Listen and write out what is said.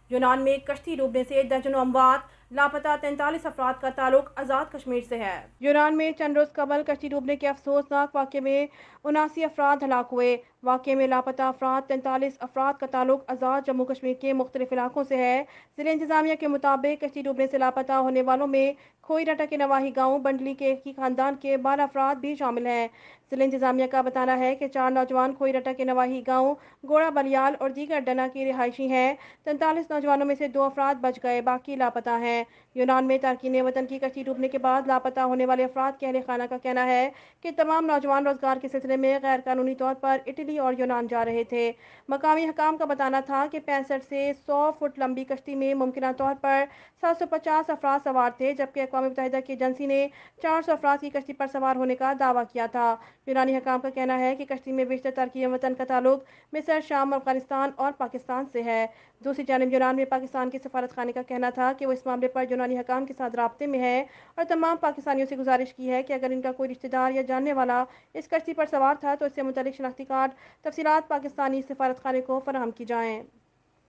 یونان میں کشتی ڈوبنے سے درجنوں اموات، لاپتہ 43 افراد کا تعلق آزاد کشمیر سے ہے۔ یونان میں چند روز قبل کشتی ڈوبنے کے افسوسناک واقعے میں 79 افراد ہلاک ہوئے۔ واقعے میں لاپتہ افراد 43 افراد کا تعلق آزاد جموں کشمیر کے مختلف علاقوں سے ہے۔ ضلع انتظامیہ کے مطابق کشتی ڈوبنے سے لاپتہ ہونے والوں میں کھوئی رٹا کے نواحی گاؤں بنڈلی کے ایک ہی خاندان کے 12 افراد بھی شامل ہیں۔ ضلع انتظامیہ کا بتانا ہے کہ 4 نوجوان کھوئی رٹا کے نواحی گاؤں گوڑا بلیال اور دیگر ڈنا کی رہائشی ہیں۔ 43 نوجوانوں میں سے 2 افراد بچ گئے، باقی لاپتہ ہیں۔ یونان میں تارکین وطن کی کشتی ڈوبنے کے بعد لاپتہ ہونے والے افراد کے اہل خانہ کا کہنا ہے کہ تمام نوجوان روزگار کے سلسلے میں غیر قانونی طور پر اٹلی اور یونان جا رہے تھے۔ مقامی حکام کا بتانا تھا کہ 65 سے 100 فٹ لمبی کشتی میں ممکنہ طور پر 750 افراد سوار تھے، جبکہ اقوام متحدہ کی ایجنسی نے 400 افراد کی کشتی پر سوار ہونے کا دعویٰ کیا تھا۔ یونانی حکام کا کہنا ہے کہ کشتی میں بیشتر تارکین وطن کا تعلق مصر، شام، افغانستان اور پاکستان سے ہے۔ دوسری جانب یونان میں پاکستان کے سفارت خانے کا کہنا تھا کہ وہ اس معاملے پر یونانی حکام کے ساتھ رابطے میں ہے اور تمام پاکستانیوں سے گزارش کی ہے کہ اگر ان کا کوئی رشتہ دار یا جاننے والا اس کشتی پر سوار تھا تو اس سے متعلق شناختی کارڈ تفصیلات پاکستانی سفارت خانے کو فراہم کی جائیں۔